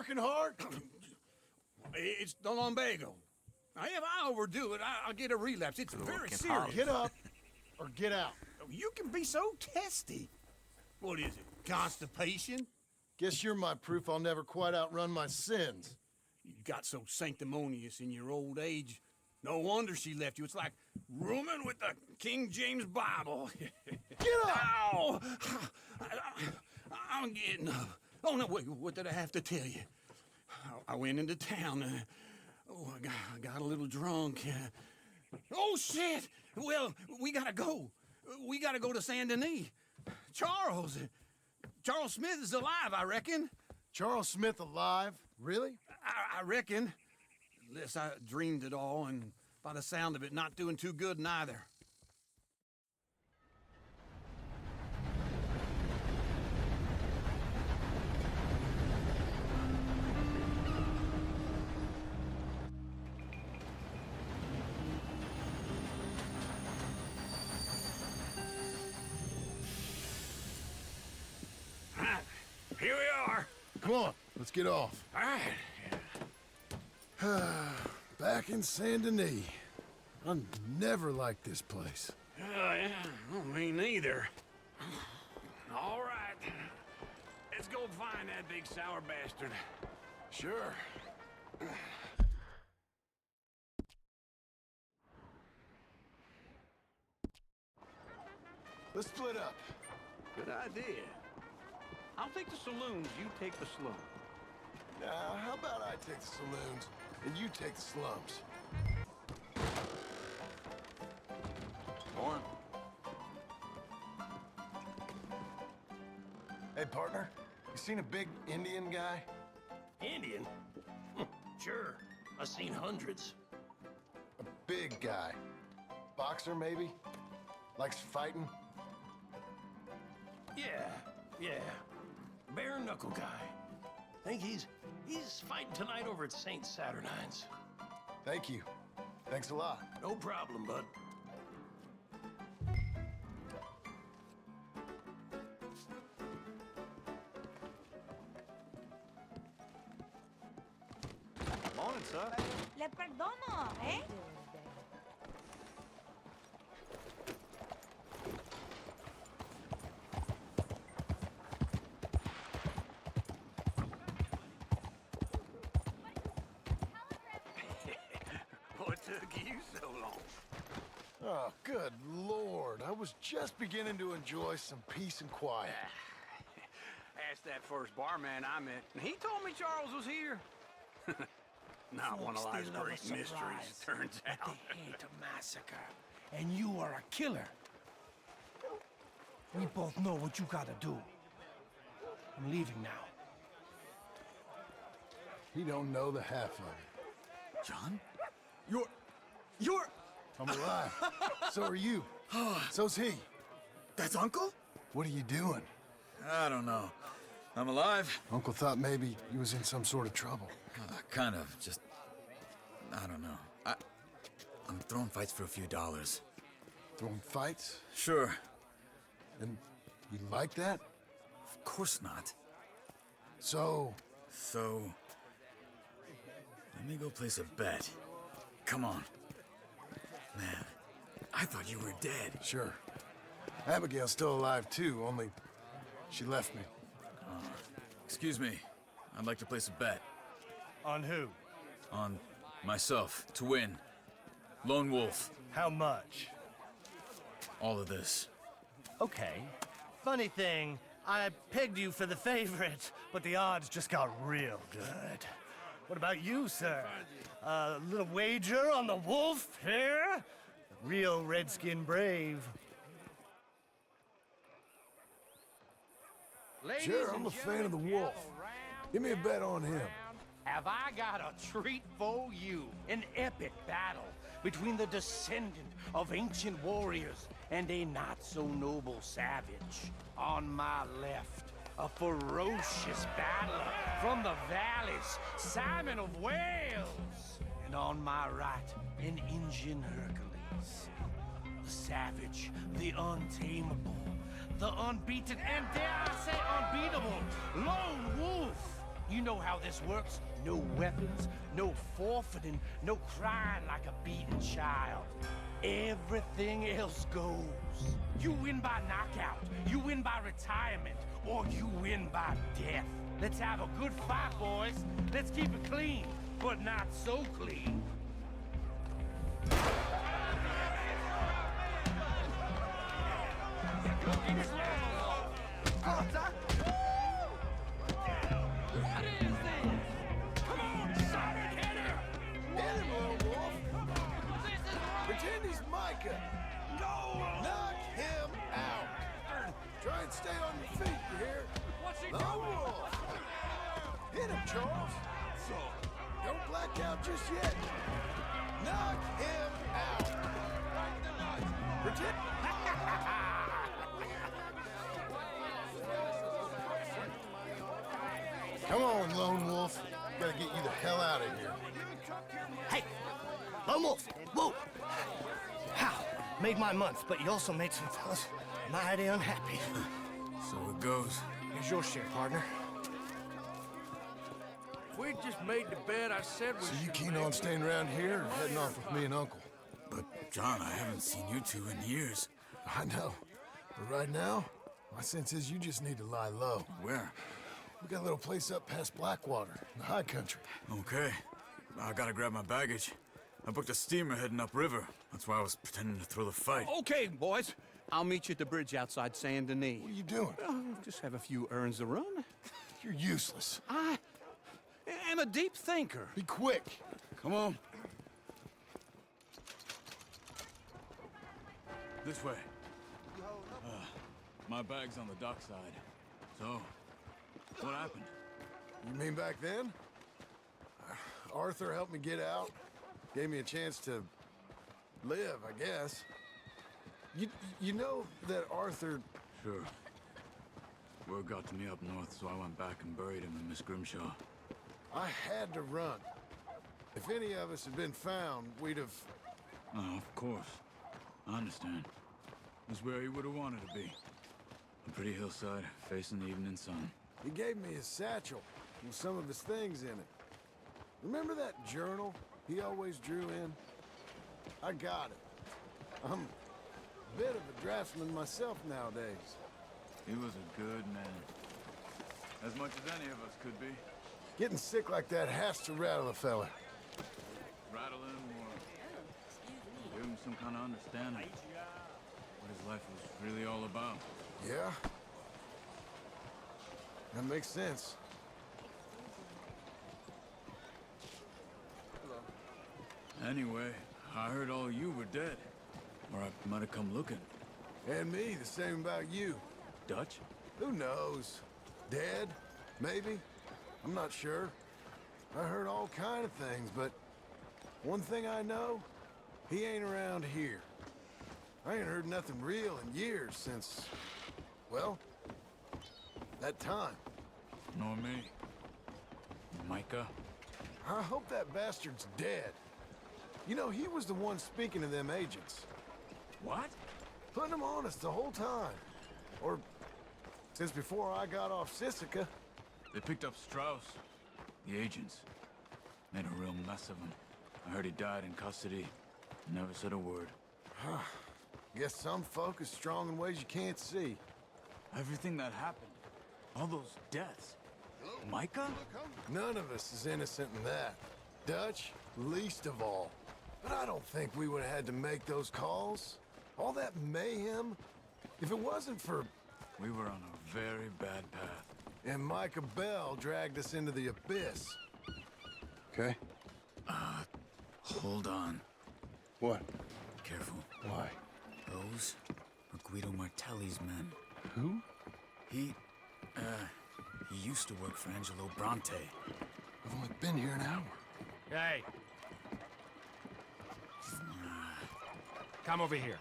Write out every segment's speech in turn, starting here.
working hard? It's the lumbago. Now, if I overdo it, I'll get a relapse. It's very serious. Get up or get out. You can be so testy. What is it, constipation? Guess you're my proof I'll never quite outrun my sins. You got so sanctimonious in your old age. No wonder she left you. It's like rooming with the King James Bible. Get up! Ow! I'm getting up. Oh, no, wait, what did I have to tell you? I went into town. I got a little drunk. Oh, shit! Well, we gotta go. We gotta go to Saint Denis. Charles Smith is alive, I reckon. Charles Smith alive? Really? I reckon. Unless I dreamed it all, and by the sound of it, not doing too good neither. Here we are. Come on, let's get off. All right. Back in Saint Denis. I never liked this place. Yeah, well, me neither. All right. Let's go find that big sour bastard. Sure. Let's split up. Good idea. I'll take the saloons, you take the slums. Now, how about I take the saloons and you take the slums? Morning. Hey, partner, you seen a big Indian guy? Indian? Sure. I've seen hundreds. A big guy. Boxer, maybe? Likes fighting? Yeah. Bare knuckle guy. Think he's fighting tonight over at St. Saturnine's. Thank you. Thanks a lot. No problem, bud. Morning, sir. Le perdono, eh? What took you so long? Oh, good Lord. I was just beginning to enjoy some peace and quiet. Asked that first barman I met, and he told me Charles was here. Not one of life's great mysteries, turns out. They hate a massacre, and you are a killer. We both know what you gotta do. I'm leaving now. He don't know the half of it. John? You're... I'm alive. So are you. So's he. That's Uncle? What are you doing? I don't know. I'm alive. Uncle thought maybe he was in some sort of trouble. Kind of, just... I don't know. I'm throwing fights for a few dollars. Throwing fights? Sure. And you like that? Of course not. So, let me go place a bet. Come on. Man, I thought you were dead. sure. Abigail's still alive too, only she left me. Excuse me. I'd like to place a bet. On who? On myself, to win. Lone Wolf. How much? All of this. Okay. Funny thing, I pegged you for the favorite, but the odds just got real good. What about you, sir? A little wager on the wolf here? Real redskin brave. Sure, I'm a fan of the wolf. Give me a bet on him. Have I got a treat for you? An epic battle between the descendant of ancient warriors and a not-so-noble savage. On my left, a ferocious battler from the valleys, Simon of Wales. And on my right, an Indian Hercules. The savage, the untamable, the unbeaten, and dare I say unbeatable, Lone Wolf. You know how this works. No weapons, no forfeiting, no crying like a beaten child. Everything else goes. You win by knockout, you win by retirement, or you win by death. Let's have a good fight, boys. Let's keep it clean, but not so clean. Pretend he's Micah. Knock him out. Try and stay on your feet, you hear? Lone Wolf. Hit him, Charles. Don't black out just yet. Knock him out. Pretend. Come on, Lone Wolf. Gotta get you the hell out of here. Hey, Lone Wolf, whoa! How? Made my month, but you also made some fellas mighty unhappy. So it goes. Here's your share, partner. We just made the bed I said we So you should keen make. on staying around here or heading off with me and Uncle? But, John, I haven't seen you two in years. I know. But right now, my sense is you just need to lie low. Where? We got a little place up past Blackwater, in the high country. Okay. I gotta grab my baggage. I booked a steamer heading upriver. That's why I was pretending to throw the fight. Okay, boys. I'll meet you at the bridge outside Saint Denis. What are you doing? Just have a few errands to run. You're useless. I am a deep thinker. Be quick. Come on. This way. My bag's on the dockside. So, what happened? You mean back then? Arthur helped me get out. Gave me a chance to live, I guess. You know that Arthur... Sure. Word got to me up north, so I went back and buried him in Miss Grimshaw. I had to run. If any of us had been found, we'd have... Oh, of course. I understand. It was where he would have wanted to be. A pretty hillside, facing the evening sun. He gave me his satchel with some of his things in it. Remember that journal he always drew in? I got it. I'm a bit of a draftsman myself nowadays. He was a good man. As much as any of us could be. Getting sick like that has to rattle a fella. Rattle him or give him some kind of understanding. What his life was really all about. Yeah? That makes sense. Anyway, I heard all you were dead. Or I might have come looking. And me, the same about you. Dutch? Who knows? Dead? Maybe? I'm not sure. I heard all kind of things, but one thing I know, he ain't around here. I ain't heard nothing real in years since, well, that time. Nor me. Micah? I hope that bastard's dead. You know, he was the one speaking to them agents. What? Putting them on us the whole time. Or since before I got off Sisika. They picked up Strauss. The agents. Made a real mess of him. I heard he died in custody. Never said a word. Guess some folk is strong in ways you can't see. Everything that happened. All those deaths. Micah? None of us is innocent in that. Dutch, least of all. But I don't think we would have had to make those calls. All that mayhem. If it wasn't for... We were on a very bad path. And Micah Bell dragged us into the abyss. Okay? Hold on. What? Careful. Why? Those are Guido Martelli's men. Who? He used to work for Angelo Bronte. I've only been here an hour. Hey. Come over here.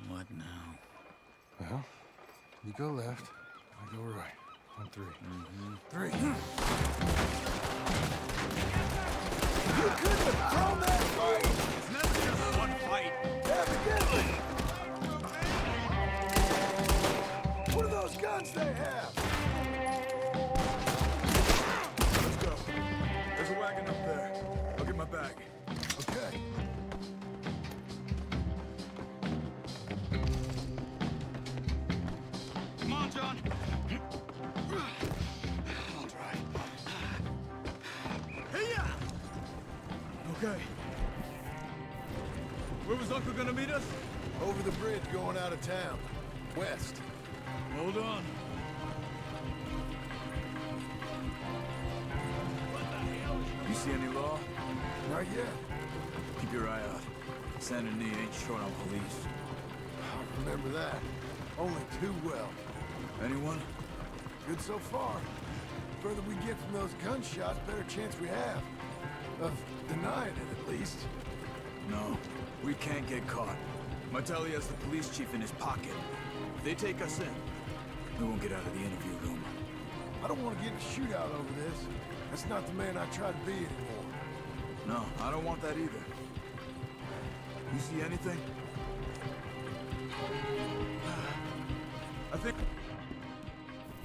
What now? Well, you go left, I go right. On three. Three. You couldn't have thrown that fight! It's never just one fight. Evidently! What are those guns they have? I'll try. Okay. Where was Uncle gonna meet us? Over the bridge going out of town. West. Hold on. You see any law? Not yet. Keep your eye out. Saint Denis ain't short on police. I remember that. Only too well. Anyone? Good so far. The further we get from those gunshots, better chance we have. Of denying it, at least. No, we can't get caught. Martelli has the police chief in his pocket. If they take us in, we won't get out of the interview room. I don't want to get in a shootout over this. That's not the man I try to be anymore. No, I don't want that either. You see anything? I think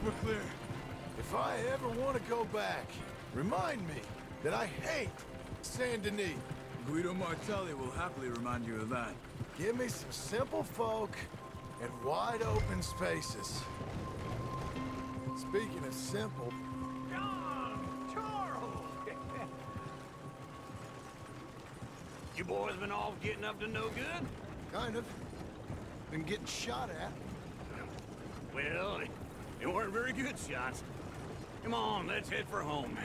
we're clear. If I ever want to go back, remind me that I hate Saint Denis. Guido Martelli will happily remind you of that. Give me some simple folk and wide open spaces. Speaking of simple, You boys been all getting up to no good? kind of. Been getting shot at. Well, they weren't very good shots. Come on, let's head for home.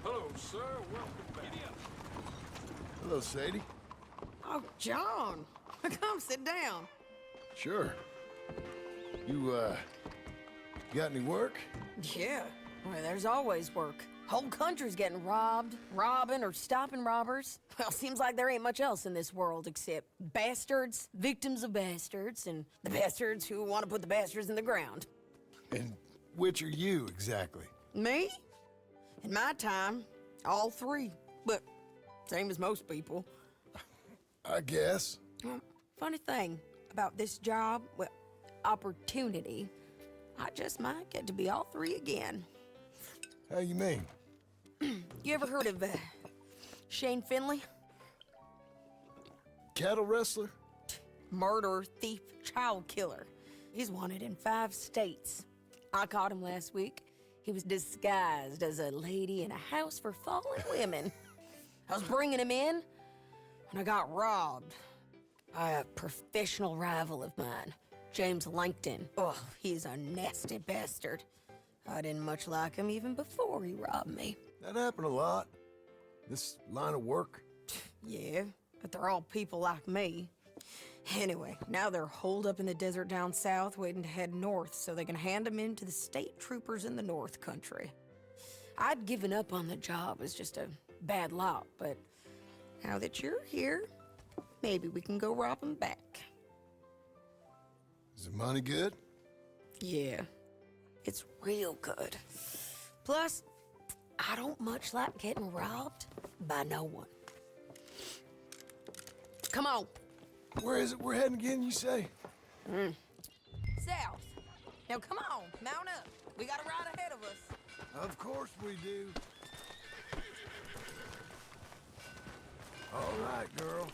Hello, sir. Welcome back. Hello, Sadie. Oh, John. Come sit down. Sure. You, got any work? Yeah. Well, there's always work. Whole country's getting robbed, robbing, or stopping robbers. Well, seems like there ain't much else in this world except bastards, victims of bastards, and the bastards who want to put the bastards in the ground. And which are you, exactly? Me? In my time, all three. But same as most people. I guess. Well, funny thing about this job, well, opportunity, I just might get to be all three again. How you mean? You ever heard of Shane Finley? Cattle wrestler? Murderer, thief, child killer. He's wanted in 5 states. I caught him last week. He was disguised as a lady in a house for fallen women. I was bringing him in, and I got robbed by a professional rival of mine, James Langton. Oh, he's a nasty bastard. I didn't much like him even before he robbed me. That happened a lot. This line of work. Yeah, but they're all people like me. Anyway, now they're holed up in the desert down south, waiting to head north so they can hand them in to the state troopers in the north country. I'd given up on the job as just a bad lot, but now that you're here, maybe we can go rob them back. Is the money good? Yeah, it's real good. Plus, I don't much like getting robbed by no one. Come on. Where is it we're heading again, you say? South. Now come on, mount up. We got a ride ahead of us. Of course we do. All right, girl.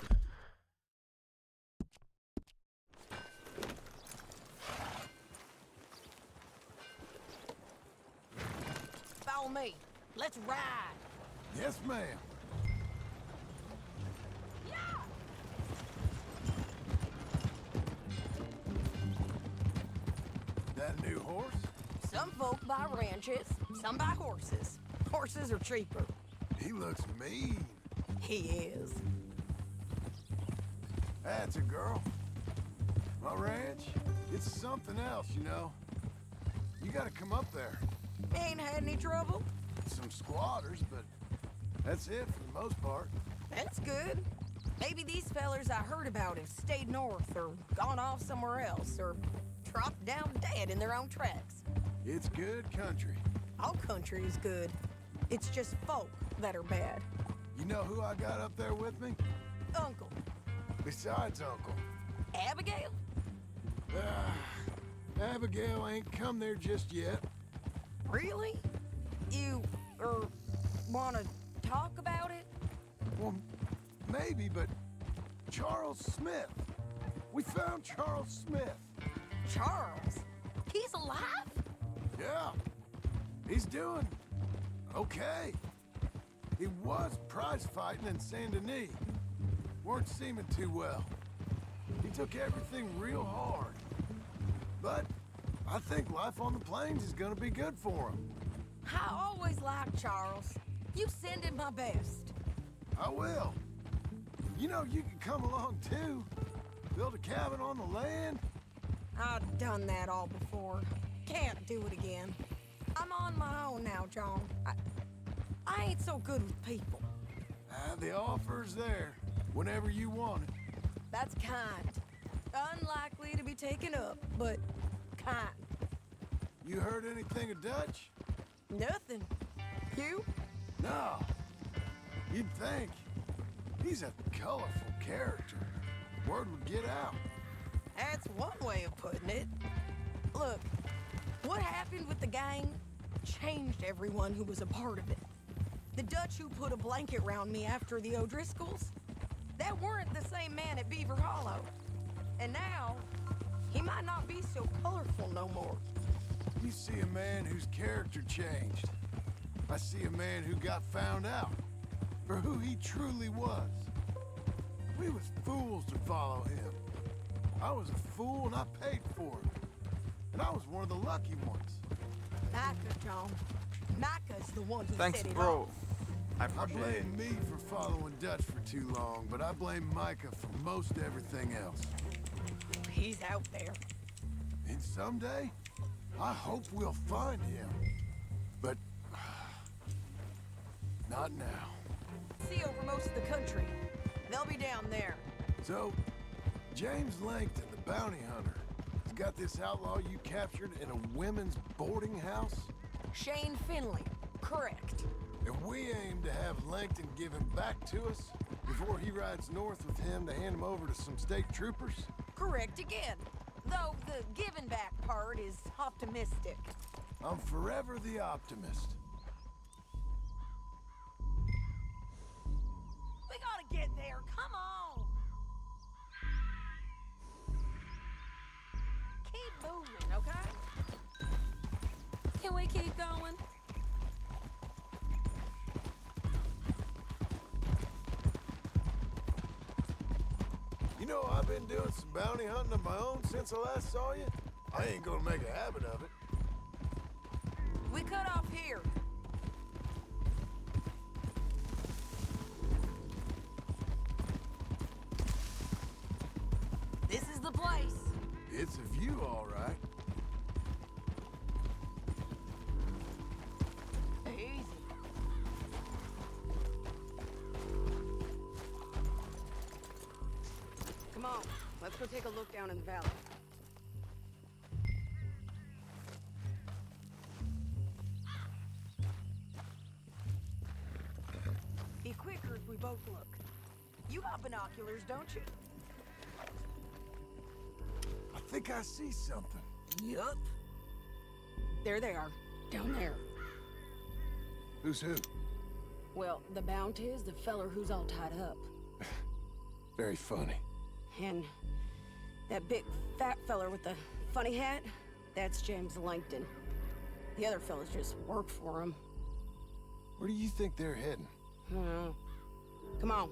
Follow me. Let's ride. Yes, ma'am. Yeah. That a new horse? Some folk buy ranches, some buy horses. Horses are cheaper. He looks mean. He is. That's a girl. It's something else, you know. You gotta come up there. Ain't had any trouble? Some squatters, but that's it for the most part. That's good. Maybe these fellers I heard about have stayed north or gone off somewhere else or dropped down dead in their own tracks. It's good country. All country is good. It's just folk that are bad. You know who I got up there with me? Uncle. Besides Uncle. Abigail? Abigail ain't come there just yet. Really? You, wanna talk about it? Well, maybe, but Charles Smith. We found Charles Smith. Charles? He's alive? Yeah. He's doing okay. He was prize fighting in Saint Denis. Weren't seeming too well. He took everything real hard. But I think life on the plains is gonna be good for him. I always liked Charles. You send him my best. I will. You know, you can come along too. Build a cabin on the land. I've done that all before. Can't do it again. I'm on my own now, John. I ain't so good with people. The offer's there whenever you want it. That's kind. Unlikely to be taken up, but kind. You heard anything of Dutch? Nothing. You? No. You'd think. He's a colorful character. Word would get out. That's one way of putting it. Look, what happened with the gang changed everyone who was a part of it. The Dutch who put a blanket round me after the O'Driscolls, that weren't the same man at Beaver Hollow. And now, he might not be so colorful no more. You see a man whose character changed. I see a man who got found out for who he truly was. We was fools to follow him. I was a fool and I paid for it. And I was one of the lucky ones. Micah, John. Micah's the one who Thanks, set it bro. off. I I appreciate it. blame me for following Dutch for too long, but I blame Micah for most everything else. He's out there. And someday, I hope we'll find him. But not now. See over most of the country. They'll be down there. So, James Langton, the bounty hunter, has got this outlaw you captured in a women's boarding house? Shane Finley. Correct. And we aim to have Langton give him back to us before he rides north with him to hand him over to some state troopers? Correct again. Though the giving back part is optimistic. I'm forever the optimist. We gotta get there. Come on. Keep moving, okay? Can we keep going? You know, I've been doing some bounty hunting of my own since I last saw you. I ain't gonna make a habit of it. We cut off here. This is the place. It's a view, all right. Easy. Come on, let's go take a look down in the valley. Be quicker if we both look. You got binoculars, don't you? I think I see something. Yup. There they are, down there. Who's who? Well, the bounty is the feller who's all tied up. Very funny. And that big fat feller with the funny hat, that's James Langton. The other fellas just work for him. Where do you think they're heading? I don't know. Come on,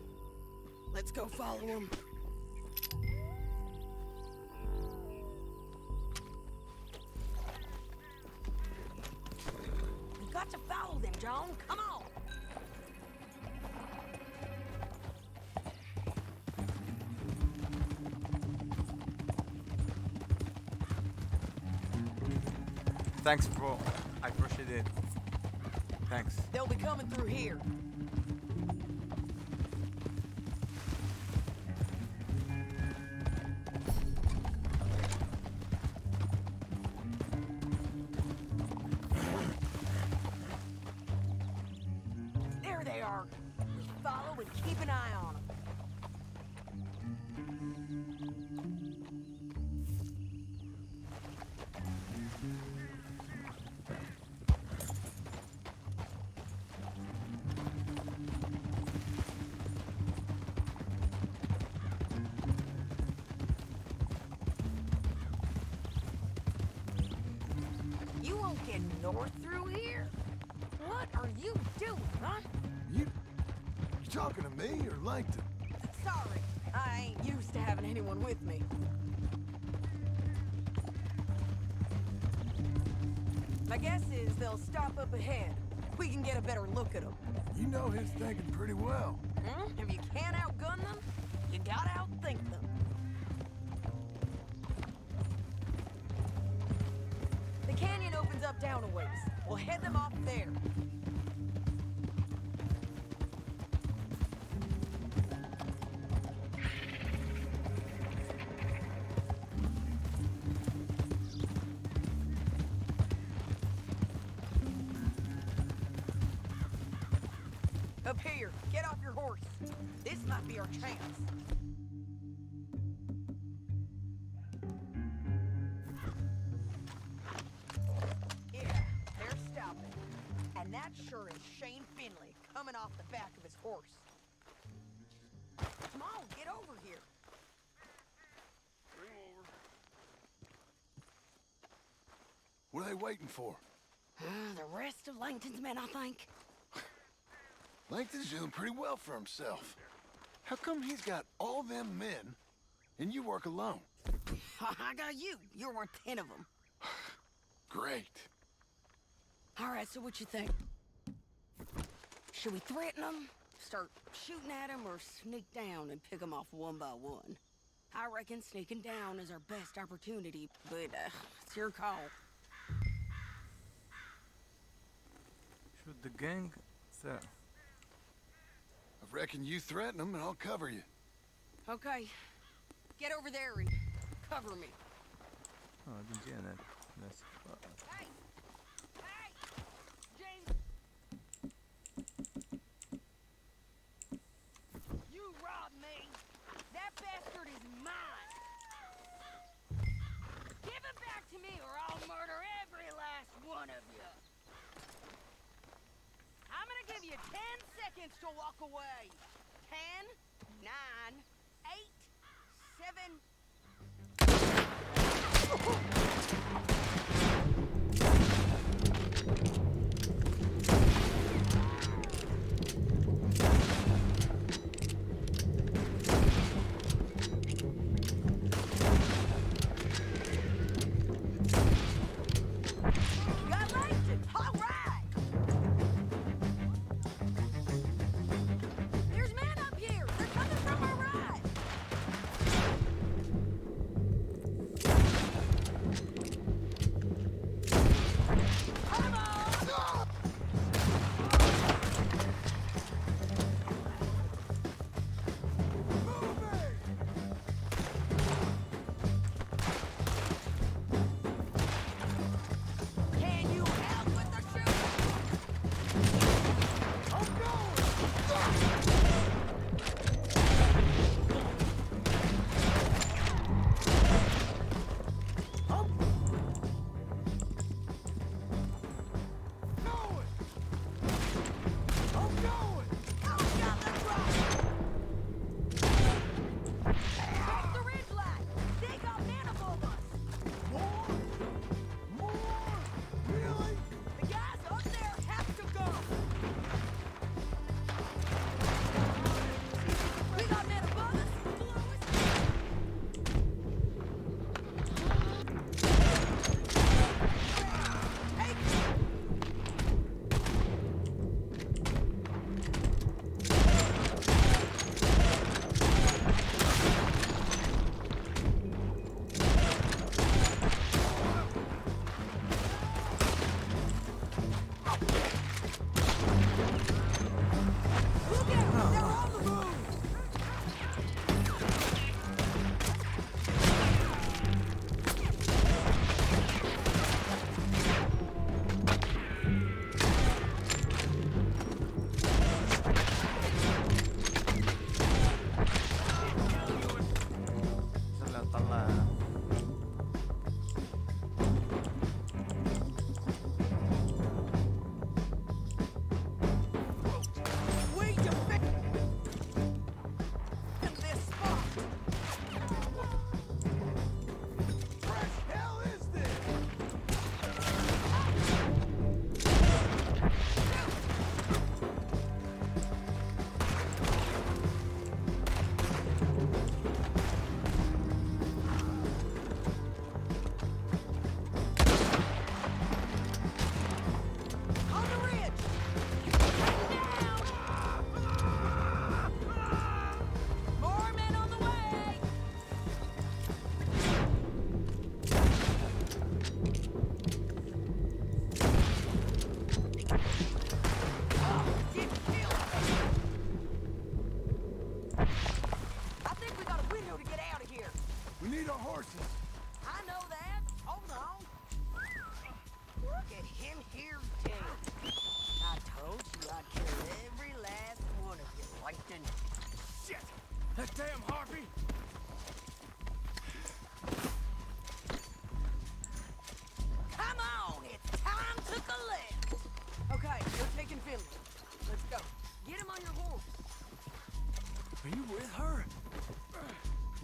let's go follow him. You got to follow them, John. Come on. Thanks, bro. I appreciate it. Thanks. They'll be coming through here. There they are. Just follow and keep an eye on them. You won't get north through here? What are you doing, huh? You talking to me or Langton? Sorry, I ain't used to having anyone with me. My guess is they'll stop up ahead. We can get a better look at them. You know his thinking pretty well. If you can't outgun them, you gotta outthink them. The canyon opens up down a ways. We'll head them off there. Up here, get off your horse. This might be our chance. Yeah, they're stopping. And that sure is Shane Finley coming off the back of his horse. Come on, get over here. What are they waiting for? The rest of Langton's men, I think. Langton's doing pretty well for himself. How come he's got all them men and you work alone? I got you. You're worth 10 of them. Great. All right, so what you think? Should we threaten them, start shooting at them, or sneak down and pick them off one by one? I reckon sneaking down is our best opportunity, but it's your call. Should the gang... Sir. I reckon you threaten them and I'll cover you. Okay. Get over there and cover me. Oh, din gene. Neyse. Hey! Hey! James! You robbed me! That bastard is mine! Give it back to me or I'll murder every last one of you! I'm gonna give you 10 seconds to walk away. 10, 9, 8, 7... Got Langton! All right! There's men up here! They're coming from our right!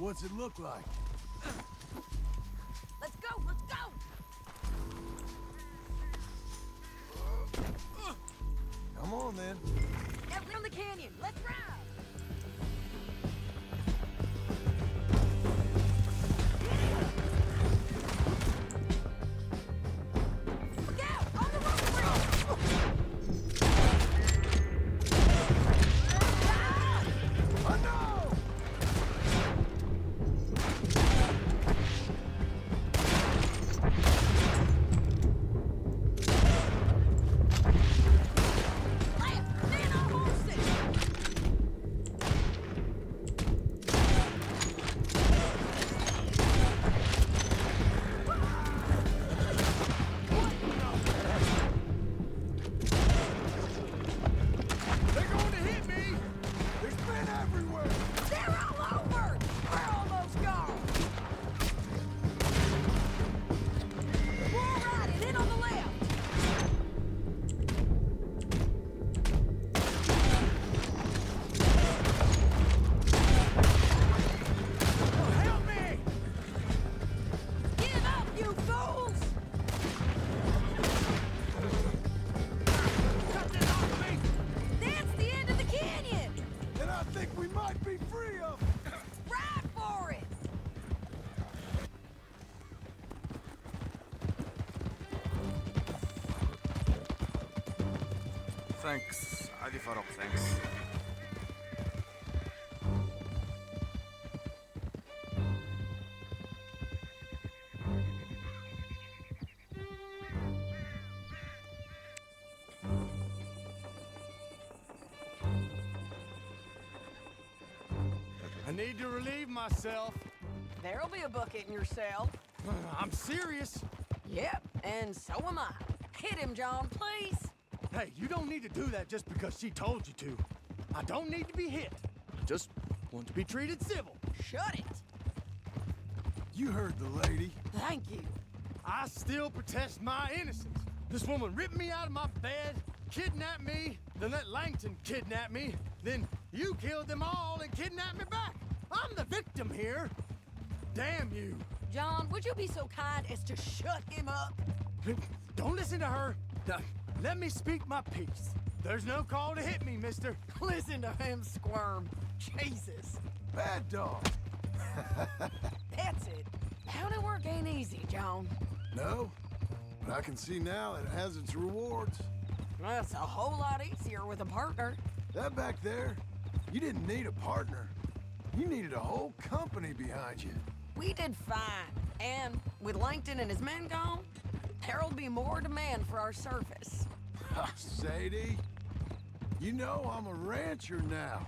What's it look like? Let's go, let's go! Come on, then. Down the canyon, let's ride! Look out! On the road bridge! Oh, no! Left! Man on horses! They're going to hit me! There's men everywhere! They're all over! We're almost gone! We're all riding in on the left! Help me! Give up, you fools! Cut this off me! That's the end of the canyon! And I think we might be free of... Ride for it! Thanks. عادي فرق. Thanks. I need to relieve myself. There'll be a bucket in your cell. I'm serious. Yep, and so am I. Hit him, John, please. Hey, you don't need to do that just because she told you to. I don't need to be hit. I just want to be treated civil. Shut it. You heard the lady. Thank you. I still protest my innocence. This woman ripped me out of my bed, kidnapped me, then let Langton kidnap me, then you killed them all and kidnapped me back. I'm the victim here. Damn you. John, would you be so kind as to shut him up? Don't listen to her. Let me speak my piece. There's no call to hit me, mister. Listen to him squirm. Jesus. Bad dog. That's it. Bounty work ain't easy, John. No, but I can see now it has its rewards. That's a whole lot easier with a partner. That back there, you didn't need a partner. You needed a whole company behind you. We did fine. And with Langton and his men gone, there'll be more demand for our service. Sadie, you know I'm a rancher now.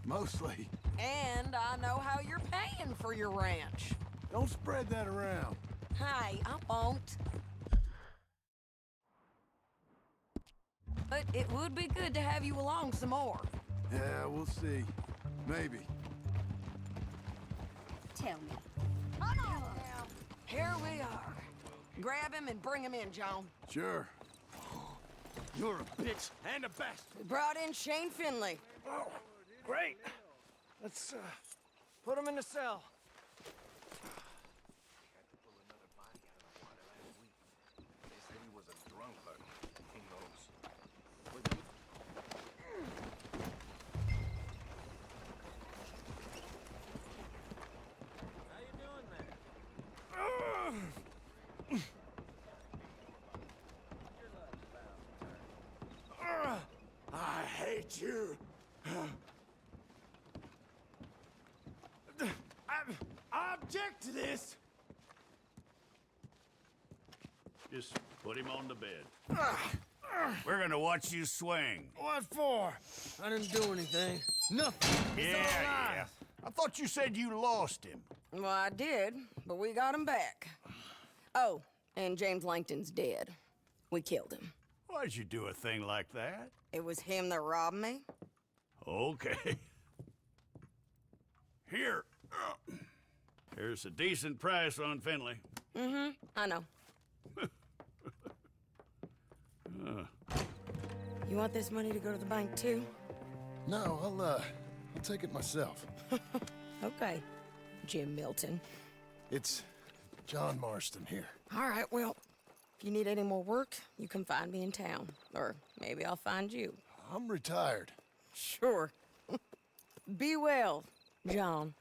Mostly. And I know how you're paying for your ranch. Don't spread that around. Hey, I won't. But it would be good to have you along some more. Yeah, we'll see. Maybe. Tell me. Come on now. Here we are. Grab him and bring him in, John. Sure. You're a bitch and a bastard. We brought in Shane Finley. Oh, great. Let's put him in the cell. I hate you. I object to this. Just put him on the bed. We're gonna watch you swing. What for? I didn't do anything. Nothing. It's all Yeah. lies. I thought you said you lost him. Well, I did, but we got him back. Oh, and James Langton's dead. We killed him. Why'd you do a thing like that? It was him that robbed me. Okay. Here. Here's a decent price on Finley. Mm-hmm, I know. You want this money to go to the bank, too? No, I'll take it myself. Okay, Jim Milton. It's John Marston here. All right, well, if you need any more work, you can find me in town. Or maybe I'll find you. I'm retired. Sure. Be well, John.